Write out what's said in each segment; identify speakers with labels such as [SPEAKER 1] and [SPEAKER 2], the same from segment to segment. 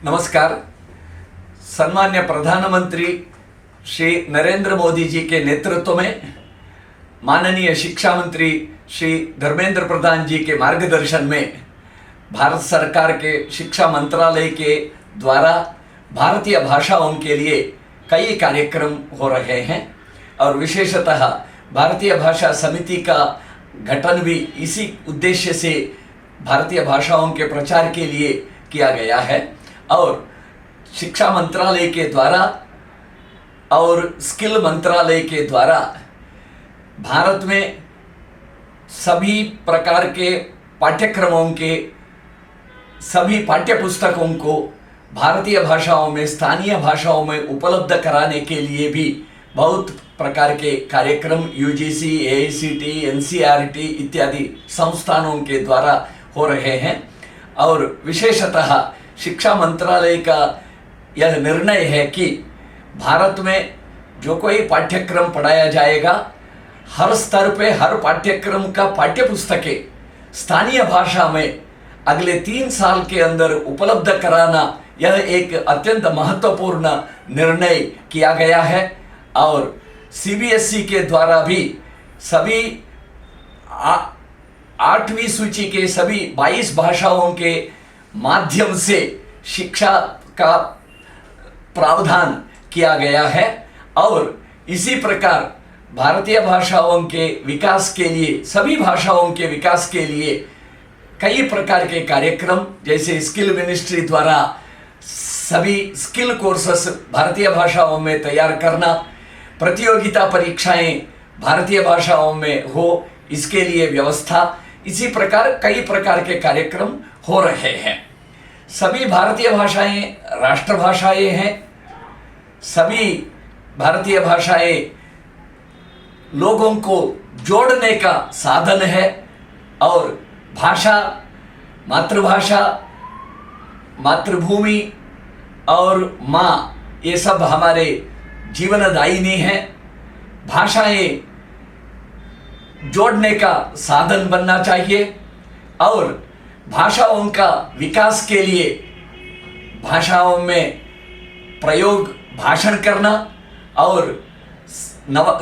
[SPEAKER 1] नमस्कार। सम्मान्य प्रधानमंत्री श्री नरेंद्र मोदी जी के नेतृत्व में माननीय शिक्षा मंत्री श्री धर्मेंद्र प्रधान जी के मार्गदर्शन में भारत सरकार के शिक्षा मंत्रालय के द्वारा भारतीय भाषाओं के लिए कई कार्यक्रम हो रहे हैं और विशेषतः भारतीय भाषा समिति का गठन भी इसी उद्देश्य से भारतीय भाषाओं के प्रचार के लिए किया गया है। और शिक्षा मंत्रालय के द्वारा और स्किल मंत्रालय के द्वारा भारत में सभी प्रकार के पाठ्यक्रमों के सभी पाठ्य पुस्तकों को भारतीय भाषाओं में स्थानीय भाषाओं में उपलब्ध कराने के लिए भी बहुत प्रकार के कार्यक्रम यूजीसी, एआईसीटी, एनसीईआरटी इत्यादि संस्थानों के द्वारा हो रहे हैं। और विशेषतः शिक्षा मंत्रालय का यह निर्णय है कि भारत में जो कोई पाठ्यक्रम पढ़ाया जाएगा, हर स्तर पे हर पाठ्यक्रम का पाठ्य पुस्तकें स्थानीय भाषा में अगले 3 साल के अंदर उपलब्ध कराना, यह एक अत्यंत महत्वपूर्ण निर्णय किया गया है। और सीबीएसई के द्वारा भी सभी 8वीं सूची के सभी 22 भाषाओं के माध्यम से शिक्षा का प्रावधान किया गया है। और इसी प्रकार भारतीय भाषाओं के विकास के लिए, सभी भाषाओं के विकास के लिए कई प्रकार के कार्यक्रम, जैसे स्किल मिनिस्ट्री द्वारा सभी स्किल कोर्सेस भारतीय भाषाओं में तैयार करना, प्रतियोगिता परीक्षाएं भारतीय भाषाओं में हो, इसके लिए व्यवस्था, इसी प्रकार कई प्रकार के कार्यक्रम हो रहे हैं। सभी भारतीय भाषाएं राष्ट्रभाषाएं हैं। सभी भारतीय भाषाएं लोगों को जोड़ने का साधन है। और भाषा, मातृभाषा, मातृभूमि और माँ, ये सब हमारे जीवनदायिनी हैं। भाषाएं जोड़ने का साधन बनना चाहिए और भाषाओं का विकास के लिए भाषाओं में प्रयोग, भाषण करना और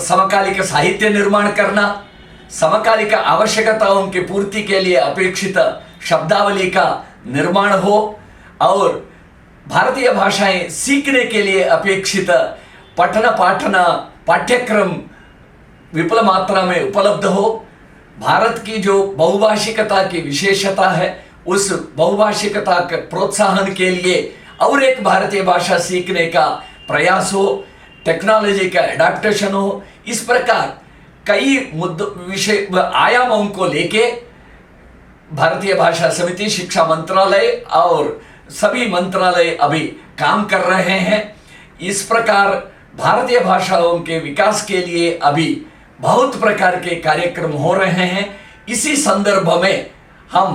[SPEAKER 1] समकालिक साहित्य निर्माण करना, समकालिक आवश्यकताओं की पूर्ति के लिए अपेक्षित शब्दावली का निर्माण हो और भारतीय भाषाएं सीखने के लिए अपेक्षित पठन पाठन पाठ्यक्रम विपुल मात्रा में उपलब्ध हो। भारत की जो बहुभाषिकता की विशेषता है, उस बहुभाषिकता के प्रोत्साहन के लिए और एक भारतीय भाषा सीखने का प्रयास हो, टेक्नोलॉजी का एडाप्टेशन हो। इस प्रकार कई विषय आयामों को लेके भारतीय भाषा समिति, शिक्षा मंत्रालय और सभी मंत्रालय अभी काम कर रहे हैं। इस प्रकार भारतीय भाषाओं के विकास के लिए अभी बहुत प्रकार के कार्यक्रम हो रहे हैं। इसी संदर्भ में हम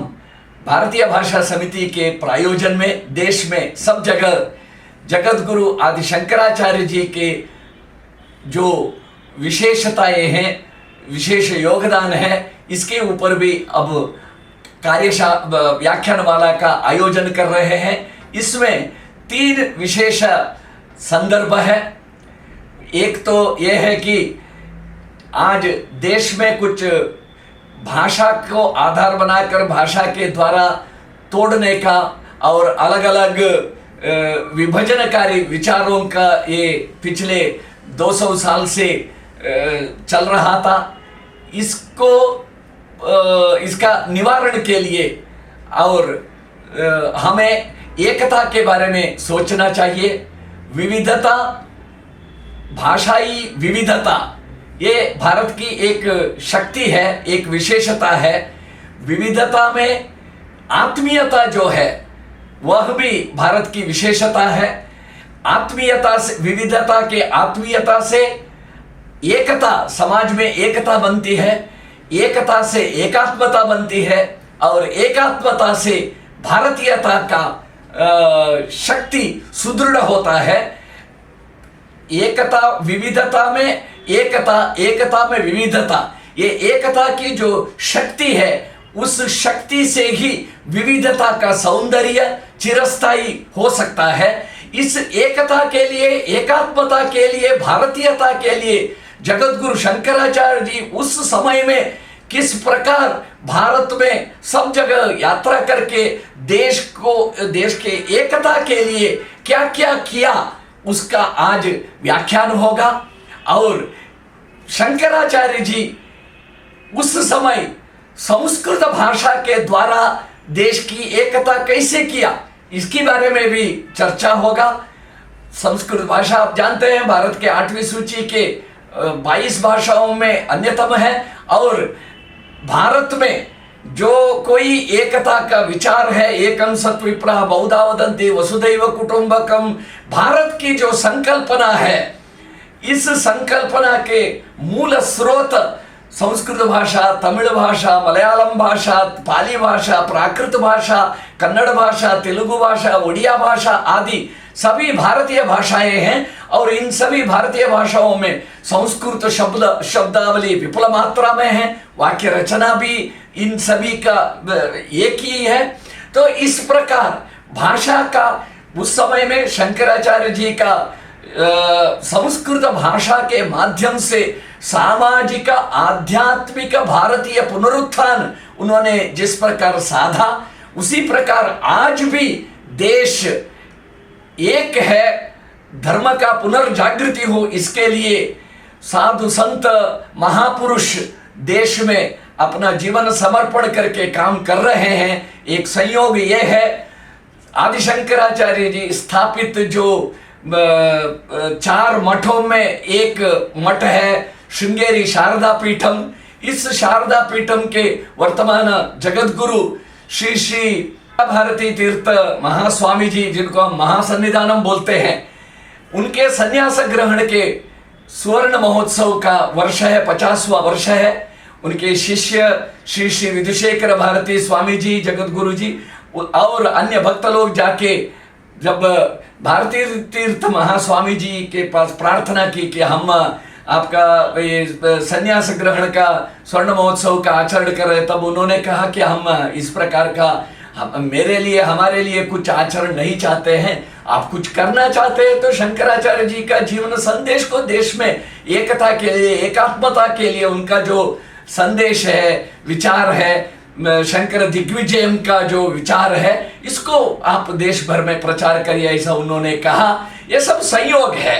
[SPEAKER 1] भारतीय भाषा समिति के प्रायोजन में देश में सब जगह जगत गुरु आदि शंकराचार्य जी के जो विशेषताएं हैं, विशेष योगदान है, इसके ऊपर भी अब व्याख्यानमाला का आयोजन कर रहे हैं। इसमें 3 विशेष संदर्भ है। एक तो यह है कि आज देश में कुछ भाषा को आधार बनाकर भाषा के द्वारा तोड़ने का और अलग अलग विभाजनकारी विचारों का ये पिछले 200 साल से चल रहा था। इसका निवारण के लिए और हमें एकता के बारे में सोचना चाहिए। विविधता, भाषाई विविधता, ये भारत की एक शक्ति है, एक विशेषता है। विविधता में आत्मीयता जो है वह भी भारत की विशेषता है। आत्मीयता से, विविधता के आत्मीयता से एकता, समाज में एकता बनती है, एकता से एकात्मता बनती है और एकात्मता से भारतीयता का शक्ति सुदृढ़ होता है। एकता विविधता में एकता, एकता में विविधता, ये एकता की जो शक्ति है उस शक्ति से ही विविधता का सौंदर्य चिरस्थायी हो सकता है। इस एकता के लिए, एकात्मता के लिए, भारतीयता के लिए जगत गुरु शंकराचार्य जी उस समय में किस प्रकार भारत में सब जगह यात्रा करके देश के एकता के लिए क्या क्या किया, उसका आज व्याख्यान होगा। और शंकराचार्य जी उस समय संस्कृत भाषा के द्वारा देश की एकता कैसे किया, इसके बारे में भी चर्चा होगा। संस्कृत भाषा आप जानते हैं भारत के 8वीं सूची के 22 भाषाओं में अन्यतम है। और भारत में जो कोई एकता का विचार है, एकम सत् विप्रः बहुधा वदन्ति वसुधैव कुटुंबकम, भारत की जो संकल्पना है, इस संकल्पना के मूल स्रोत संस्कृत भाषा, तमिल भाषा, मलयालम भाषा, पाली भाषा, प्राकृत भाषा, कन्नड़ भाषा, तेलुगु भाषा, उड़िया भाषा आदि सभी भारतीय भाषाएं हैं। और इन सभी भारतीय भाषाओं में संस्कृत शब्दावली विपुल मात्रा में है, वाक्य रचना भी इन सभी का एक ही है। तो इस प्रकार भाषा का उस समय में शंकराचार्य जी का संस्कृत भाषा के माध्यम से सामाजिक आध्यात्मिक भारतीय पुनरुत्थान उन्होंने जिस प्रकार साधा, उसी प्रकार आज भी देश एक है, धर्म का पुनर्जागृति हो, इसके लिए साधु संत महापुरुष देश में अपना जीवन समर्पण करके काम कर रहे हैं। एक संयोग ये है, आदि शंकराचार्य जी स्थापित जो 4 मठों में एक मठ है श्रृंगेरी शारदा पीठम। इस शारदा पीठम के वर्तमान जगत गुरु श्री श्री भारती तीर्थ महास्वामी जी, जिनको हम महासन्निधानम बोलते हैं, उनके संन्यास ग्रहण के स्वर्ण महोत्सव का वर्ष है, 50वां वर्ष है। उनके शिष्य श्री श्री विधुशेखर भारती स्वामी जी, जगत गुरु जी और अन्य भक्त लोग जाके जब भारती तीर्थ महास्वामी जी के पास प्रार्थना की कि हम आपका संन्यास ग्रहण का स्वर्ण महोत्सव का आचरण कर रहे, तब उन्होंने कहा कि हम इस प्रकार का हमारे लिए कुछ आचरण नहीं चाहते हैं, आप कुछ करना चाहते हैं तो शंकराचार्य जी का जीवन संदेश को देश में एकता के लिए, एकात्मता के लिए उनका जो संदेश है, विचार है, शंकर दिग्विजयम का जो विचार है, इसको आप देश भर में प्रचार करिए, ऐसा उन्होंने कहा। ये सब संयोग है।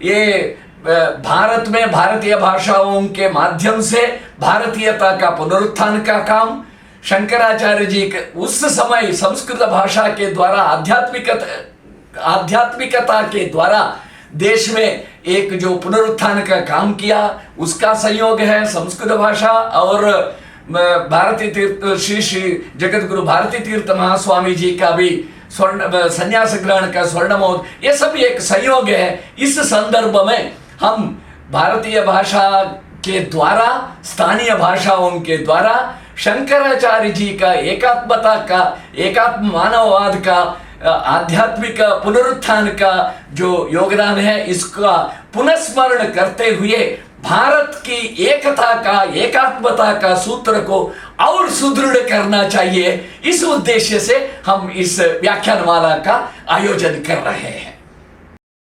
[SPEAKER 1] ये भारत में भारतीय भाषाओं के माध्यम से भारतीयता का पुनरुत्थान का काम शंकराचार्य जी के उस समय संस्कृत भाषा के द्वारा आध्यात्मिकता के द्वारा देश में एक जो पुनरुत्थान का काम किया, उसका संयोग है संस्कृत भाषा। और भारती तीर्थ श्री श्री जगत गुरु भारती तीर्थ महास्वामी जी का भी स्वर्ण संन्यास ग्रहण का स्वर्ण महोत्सव, ये सब एक संयोग है। इस संदर्भ में हम भारतीय भाषा के द्वारा, स्थानीय भाषाओं के द्वारा शंकराचार्य जी का एकात्मता का, एकात्म मानववाद का, आध्यात्मिक पुनरुत्थान का जो योगदान है, इसका पुनस्मरण करते हुए भारत की एकता का, एकात्मता का सूत्र को और सुदृढ़ करना चाहिए। इस उद्देश्य से हम इस व्याख्यानमाला का आयोजन कर रहे हैं।